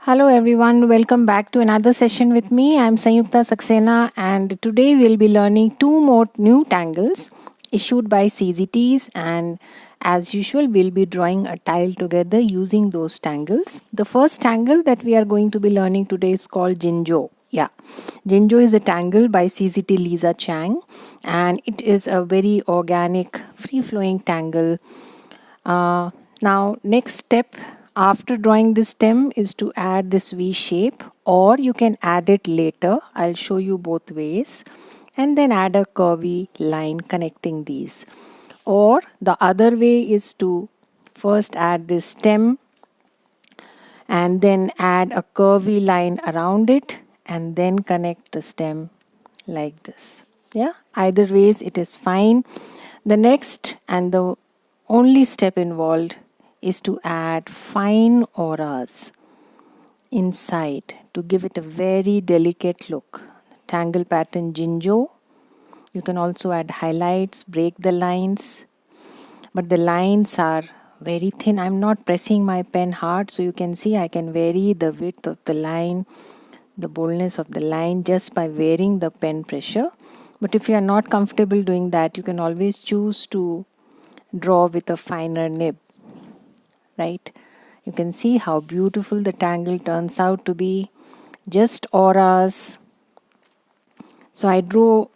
Hello everyone, welcome back to another session with me. I'm Sanyukta Saxena and today we'll be learning two more new tangles issued by CZTs, and as usual we'll be drawing a tile together using those tangles. The first tangle that we are going to be learning today is called Gingo. Gingo is a tangle by CZT Lisa Chang, and it is a very organic free-flowing tangle. Now next step after drawing this stem is to add this V shape, or you can add it later. I'll show you both ways, and then add a curvy line connecting these. Or the other way is to first add this stem and then add a curvy line around it and then connect the stem like this. Either ways it is fine. The next and the only step involved is to add fine auras inside to give it a very delicate look. Tangle pattern Gingo. You can also add highlights, break the lines, but the lines are very thin. I'm not pressing my pen hard, so you can see I can vary the width of the line, the boldness of the line just by varying the pen pressure. But if you are not comfortable doing that, you can always choose to draw with a finer nib. Right? You can see how beautiful the tangle turns out to be. Just auras. So I drew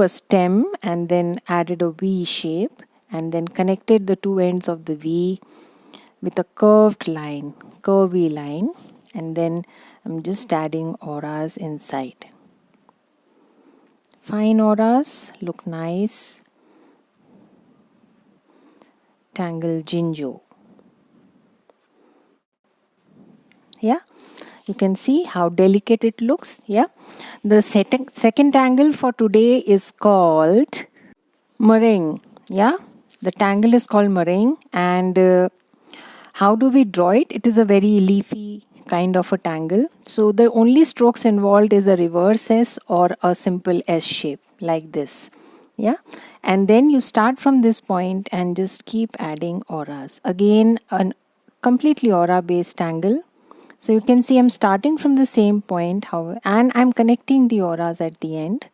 a stem and then added a V shape and then connected the two ends of the V with a curvy line, and then I'm just adding auras inside. Fine auras look nice. Tangle Gingo. You can see how delicate it looks. The second tangle for today is called Meringue. The tangle is called Meringue, and how do we draw it? It is a very leafy kind of a tangle. So the only strokes involved is a reverse S or a simple S shape like this. And then you start from this point and just keep adding auras. Again, a completely aura based tangle. So you can see I'm starting from the same point, and I'm connecting the auras at the end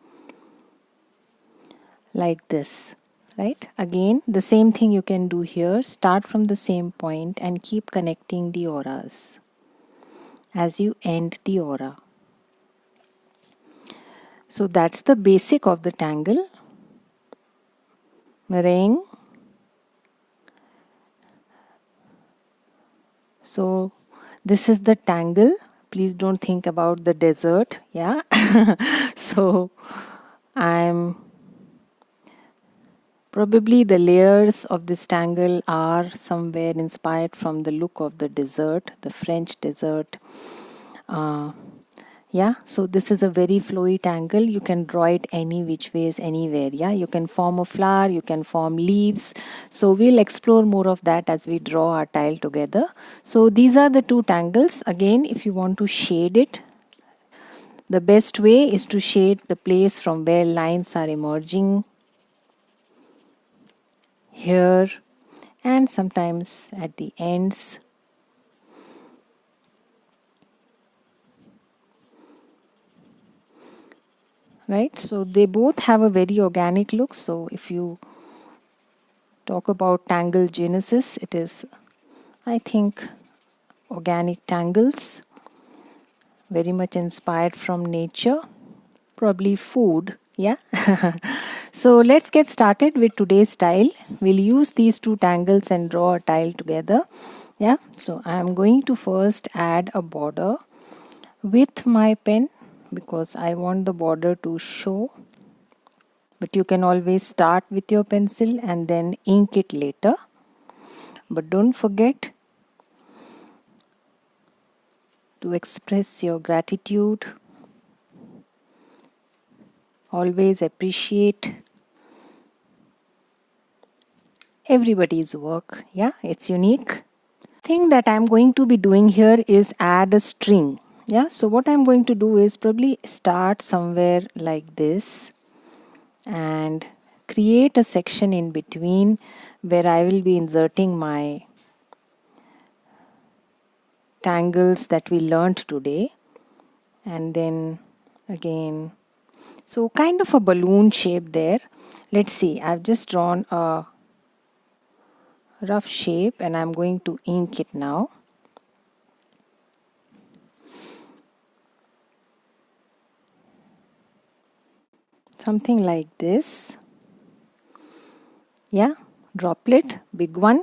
like this. Right? Again, the same thing you can do here. Start from the same point and keep connecting the auras as you end the aura. So that's the basic of the tangle. Meringue. So this is the tangle. Please don't think about the desert. So probably the layers of this tangle are somewhere inspired from the look of the desert, the French desert. So this is a very flowy tangle. You can draw it any which ways, anywhere. You can form a flower, you can form leaves. So we'll explore more of that as we draw our tile together. So these are the two tangles. Again, if you want to shade it, the best way is to shade the place from where lines are emerging here and sometimes at the ends. Right, so they both have a very organic look. So if you talk about tangle genesis, it is, I think, organic tangles, very much inspired from nature, probably food. So let's get started with today's tile. We'll use these two tangles and draw a tile together. So I'm going to first add a border with my pen because I want the border to show, but you can always start with your pencil and then ink it later. But don't forget to express your gratitude. Always appreciate everybody's work. It's unique. Thing that I'm going to be doing here is add a string. So what I'm going to do is probably start somewhere like this and create a section in between where I will be inserting my tangles that we learned today. And then again, so kind of a balloon shape there. Let's see, I've just drawn a rough shape and I'm going to ink it now. Something like this. Yeah, droplet, big one.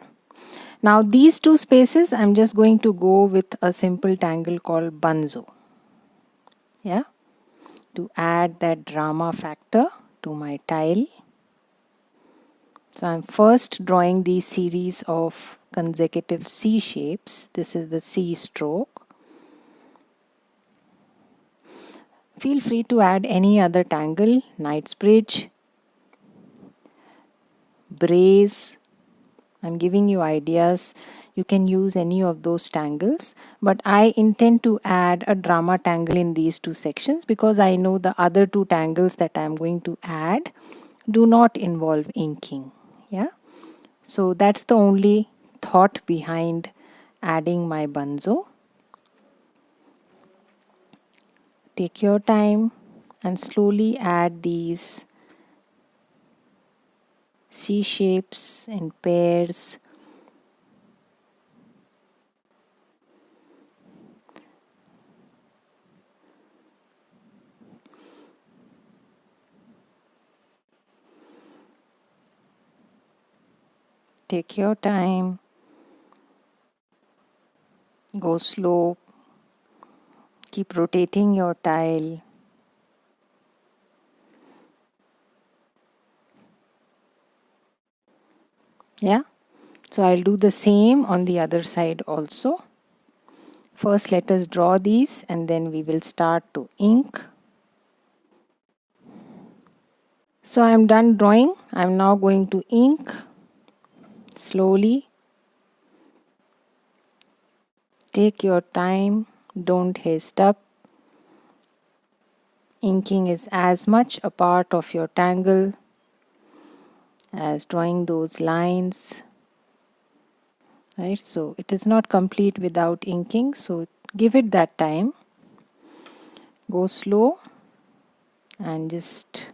Now these two spaces I'm just going to go with a simple tangle called bunzo. Yeah, to add that drama factor to my tile. So I'm first drawing these series of consecutive C shapes. This is the C stroke. Feel free to add any other tangle, Knightsbridge, brace. I'm giving you ideas. You can use any of those tangles, but I intend to add a drama tangle in these two sections because I know the other two tangles that I'm going to add do not involve inking. Yeah, so that's the only thought behind adding my bunzo. Take your time and slowly add these C shapes in pairs. Take your time. Go slow. Keep rotating your tile. Yeah, so I'll do the same on the other side also. First let us draw these and then we will start to ink. So I'm done drawing. I'm now going to ink slowly. Take your time, don't haste up. Inking is as much a part of your tangle as drawing those lines. Right, so it is not complete without inking, so give it that time. Go slow and just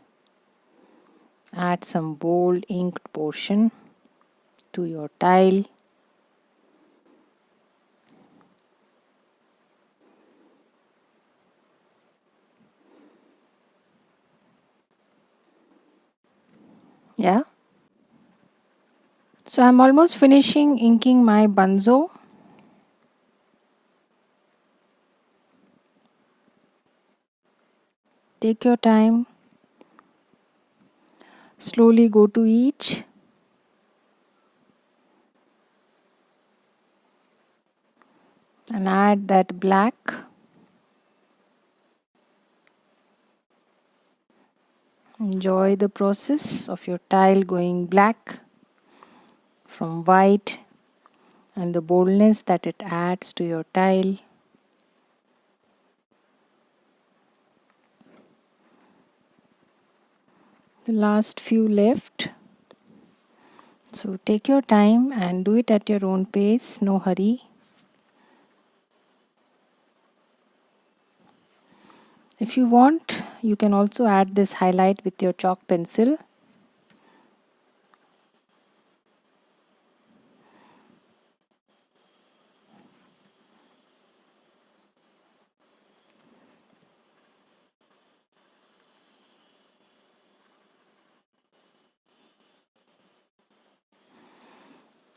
add some bold inked portion to your tile. Yeah. So I'm almost finishing inking my bunzo. Take your time. Slowly go to each. And add that black. Enjoy the process of your tile going black from white and the boldness that it adds to your tile. The last few left. So take your time and do it at your own pace, no hurry. If you want, you can also add this highlight with your chalk pencil.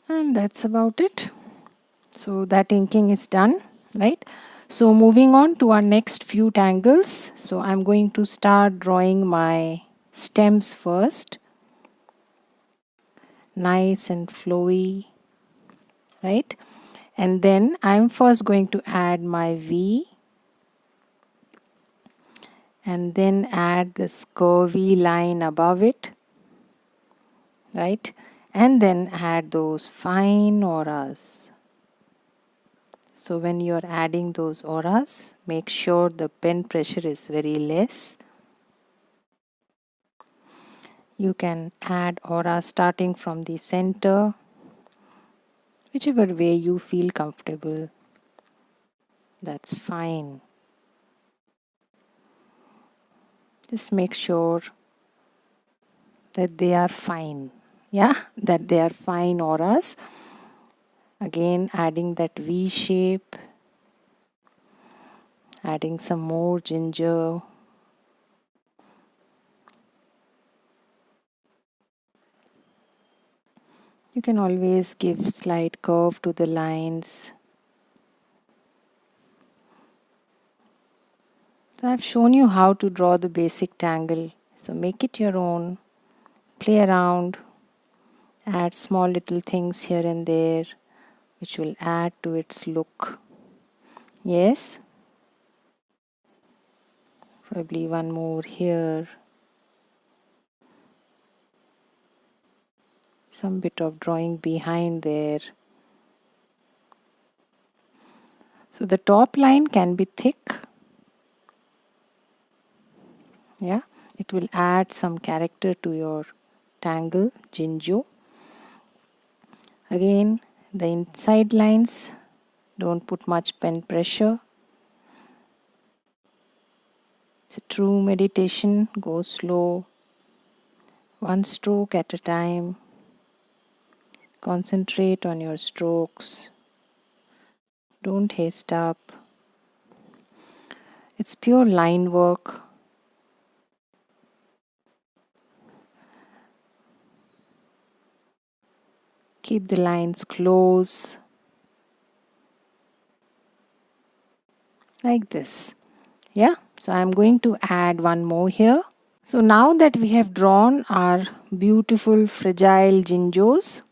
And that's about it. So that inking is done, right? So moving on to our next few tangles. So I'm going to start drawing my stems first. Nice and flowy, right? And then I'm first going to add my V. And then add this curvy line above it, right? And then add those fine auras. So when you're adding those auras, make sure the pen pressure is very less. You can add aura starting from the center, whichever way you feel comfortable. That's fine. Just make sure that they are fine. Yeah, that they are fine auras. Again, adding that V shape, adding some more ginger. You can always give slight curve to the lines. So I've shown you how to draw the basic tangle. So make it your own. Play around. Add small little things here and there which will add to its look. Yes? Probably one more here. Some bit of drawing behind there. So the top line can be thick. Yeah, it will add some character to your tangle, Gingo. Again, the inside lines, don't put much pen pressure. It's a true meditation. Go slow, one stroke at a time. Concentrate on your strokes. Don't haste up. It's pure line work. Keep the lines close. Like this. Yeah, so I'm going to add one more here. So now that we have drawn our beautiful fragile Gingos,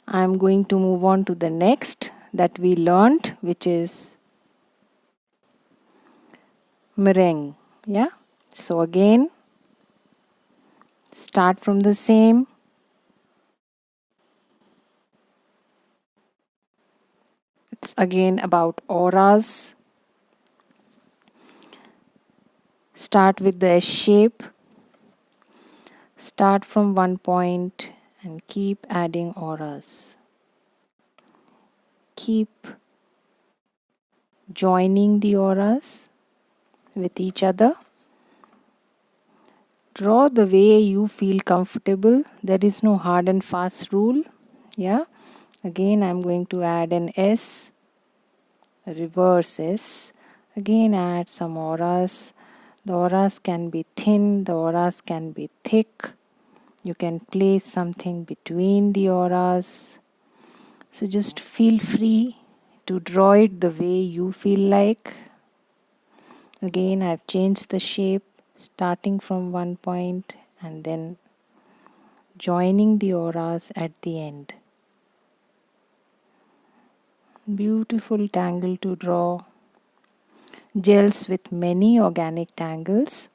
I'm going to move on to the next that we learned, which is meringue. Yeah, so again, start from the same. It's again about auras. Start with the S shape. Start from one point and keep adding auras. Keep joining the auras with each other. Draw the way you feel comfortable. There is no hard and fast rule. Yeah. Again, I'm going to add an S, a reverse S. Again, add some auras. The auras can be thin, the auras can be thick. You can place something between the auras. So just feel free to draw it the way you feel like. Again, I've changed the shape, starting from one point and then joining the auras at the end. Beautiful tangle to draw. Gels with many organic tangles.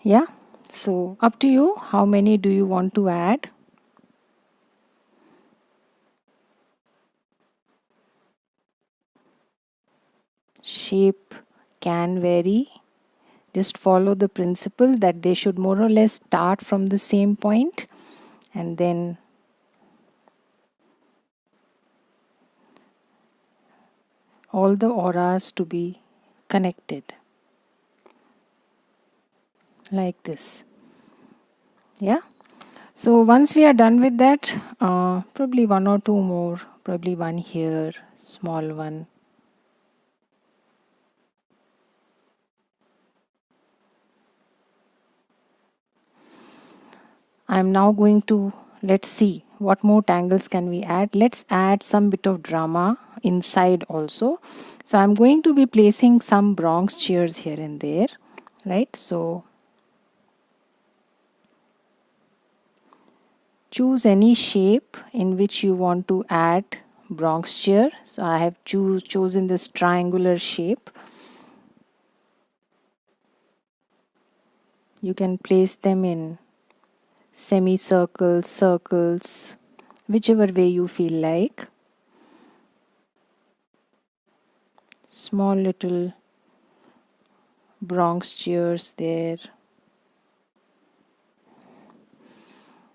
Yeah, so up to you. How many do you want to add? Shape can vary. Just follow the principle that they should more or less start from the same point and then all the auras to be connected like this. Yeah. So once we are done with that, probably one or two more, probably one here, small one. I'm now going to, let's see what more tangles can we add. Let's add some bit of drama inside also. So I'm going to be placing some Bronx chairs here and there, right? So choose any shape in which you want to add Bronx chair. So I have chosen this triangular shape. You can place them in semicircles, circles, whichever way you feel like. small little Bronx chairs there.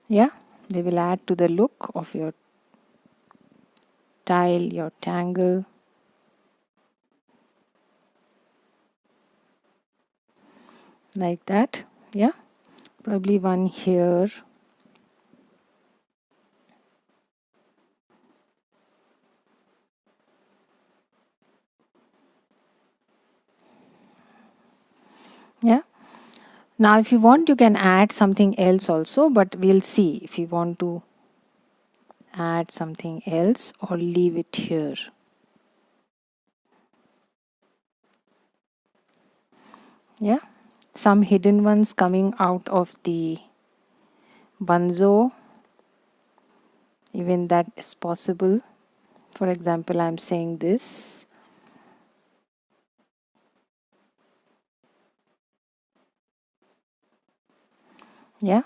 Yeah, they will add to the look of your tile, your tangle. Like that. Yeah, probably one here. Yeah. Now if you want, you can add something else also, but we'll see if you want to add something else or leave it here. Yeah, some hidden ones coming out of the bunzo, even that is possible. For example, I'm saying this. Yeah,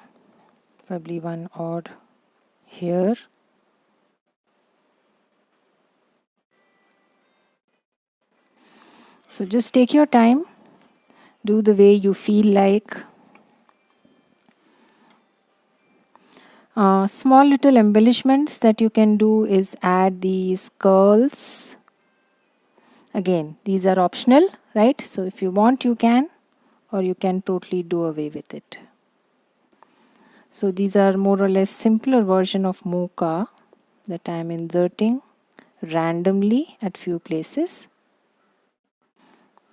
probably one odd here. So just take your time, do the way you feel like. Small little embellishments that you can do is add these curls. Again, these are optional, right? So if you want, you can, or you can totally do away with it. So these are more or less simpler version of mocha that I am inserting randomly at few places.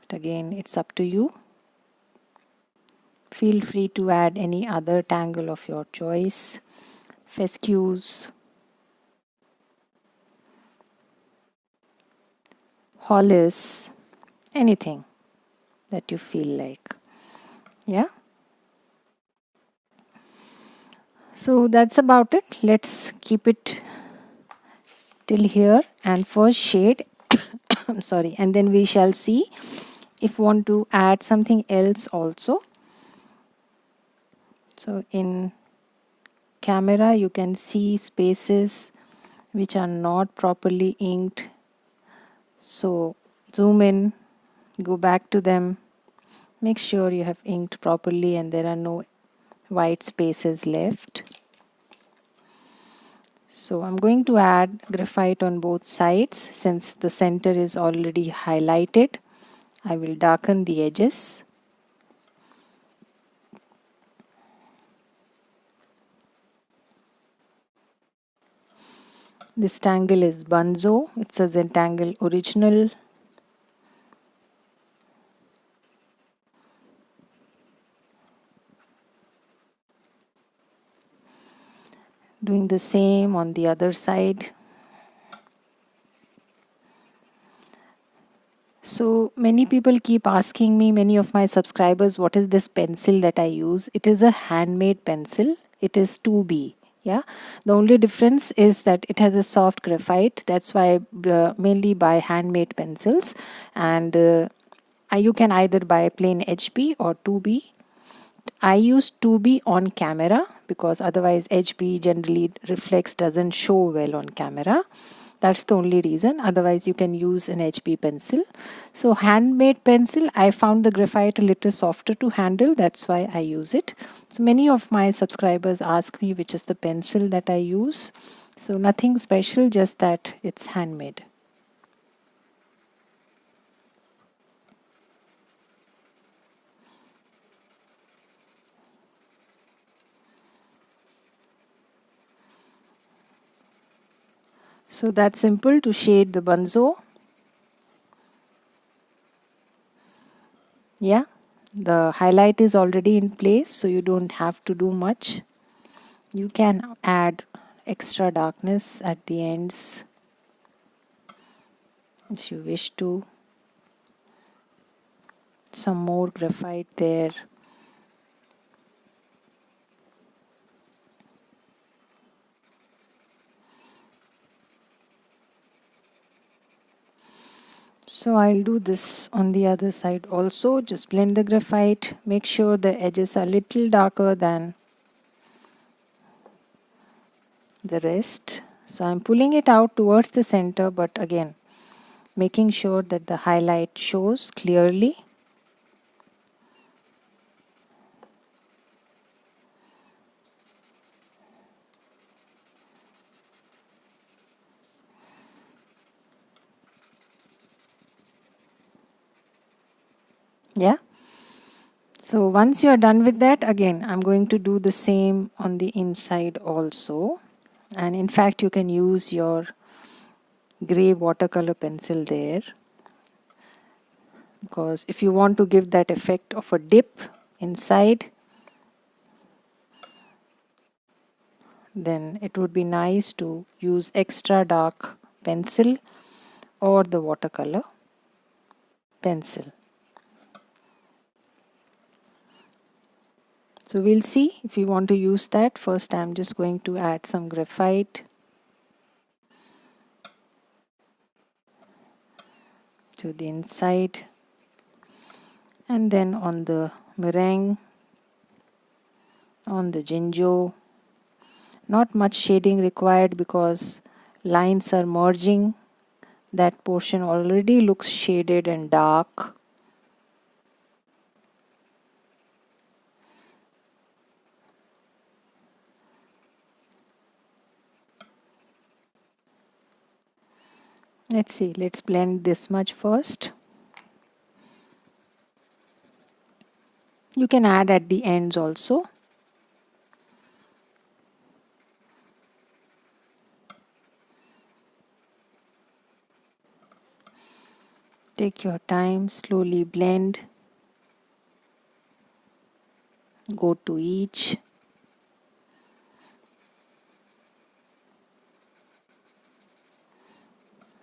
But again, it's up to you. Feel free to add any other tangle of your choice, fescues, hollis, anything that you feel like. Yeah. So that's about it. Let's keep it till here, and first shade I'm sorry, and then we shall see if want to add something else also. So in camera you can see spaces which are not properly inked, so zoom in, go back to them, make sure you have inked properly and there are no white spaces left. So I'm going to add graphite on both sides. Since the center is already highlighted, I will darken the edges. This tangle is Bunzo. It's a Zentangle original. Doing the same on the other side. So many people keep asking me, many of my subscribers, what is this pencil that I use? It is a handmade pencil. It is 2B. Yeah, the only difference is that it has a soft graphite. That's why I mainly buy handmade pencils, and you can either buy plain HB or 2B. I use 2B on camera because otherwise HB generally reflex doesn't show well on camera. That's the only reason. Otherwise you can use an HB pencil. So handmade pencil, I found the graphite a little softer to handle. That's why I use it. So many of my subscribers ask me which is the pencil that I use. So nothing special, just that it's handmade. So that's simple to shade the bunzo. Yeah, the highlight is already in place, so you don't have to do much. You can add extra darkness at the ends if you wish to. Some more graphite there. So I'll do this on the other side also. Just blend the graphite. Make sure the edges are little darker than the rest. So I'm pulling it out towards the center, but again, making sure that the highlight shows clearly. Yeah. So once you are done with that, again, I'm going to do the same on the inside also. And in fact, you can use your gray watercolor pencil there, because if you want to give that effect of a dip inside, then it would be nice to use extra dark pencil or the watercolor pencil. So we'll see if you want to use that. First, I'm just going to add some graphite to the inside, and then on the meringue, on the Gingo. Not much shading required because lines are merging. That portion already looks shaded and dark. Let's see, let's blend this much first. You can add at the ends also. Take your time, slowly blend. Go to each.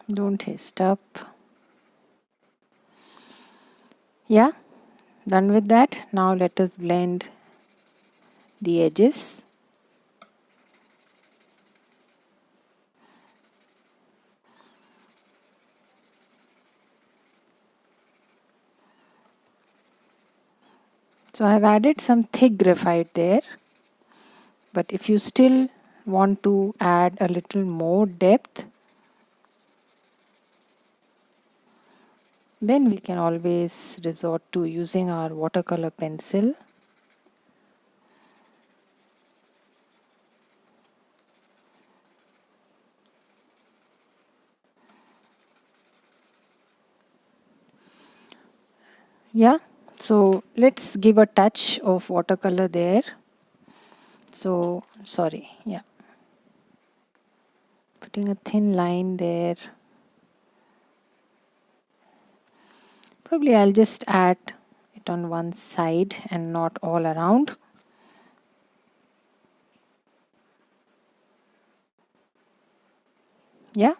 Don't haste up. Yeah, done with that. Now let us blend the edges. So I have added some thick graphite there, but if you still want to add a little more depth, then we can always resort to using our watercolor pencil. Yeah, so let's give a touch of watercolor there. So, sorry, yeah. Putting a thin line there. Probably I'll just add it on one side and not all around. Yeah.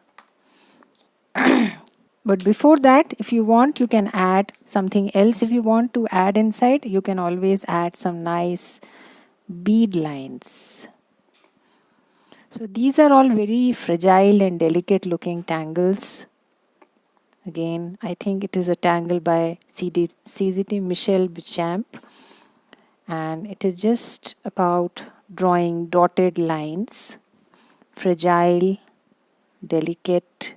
But before that, if you want, you can add something else. If you want to add inside, you can always add some nice bead lines. So these are all very fragile and delicate looking tangles. Again, I think it is a tangle by CZT Michel Bichamp, and it is just about drawing dotted lines, fragile, delicate.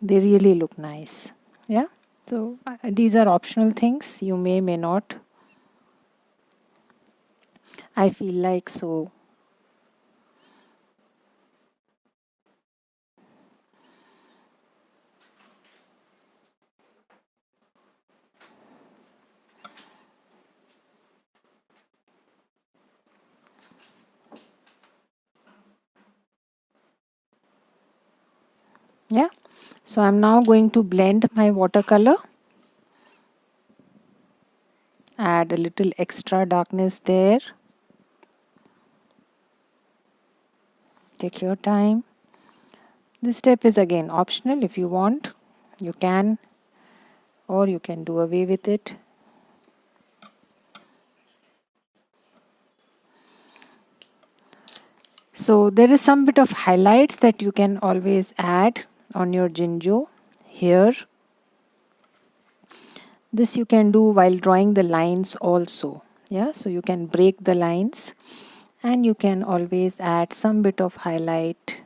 They really look nice. Yeah. So these are optional things. You may not. I feel like so. Yeah. So I'm now going to blend my watercolor. Add a little extra darkness there. Take your time. This step is again optional. If you want, you can, or you can do away with it. So there is some bit of highlights that you can always add on your Gingo here. This you can do while drawing the lines also. Yeah, so you can break the lines And you can always add some bit of highlight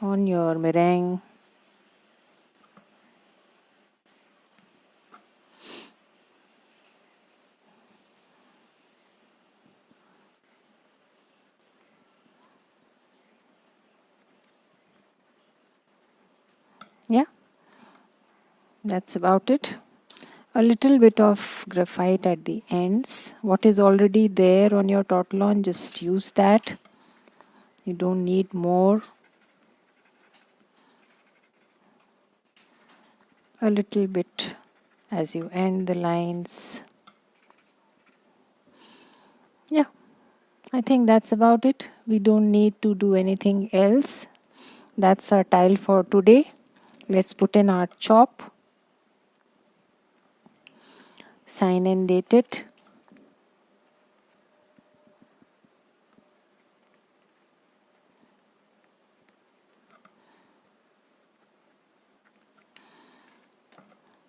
on your meringue. Yeah, that's about it. A little bit of graphite at the ends. What is already there on your tortillon, just use that. You don't need more. A little bit as you end the lines. Yeah, I think that's about it. We don't need to do anything else. That's our tile for today. Let's put in our chop. Sign and date it.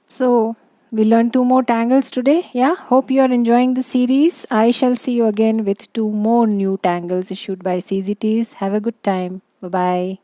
So we learned 2 more tangles today. Yeah, hope you are enjoying the series. I shall see you again with 2 more new tangles issued by CZTs. Have a good time. Bye bye.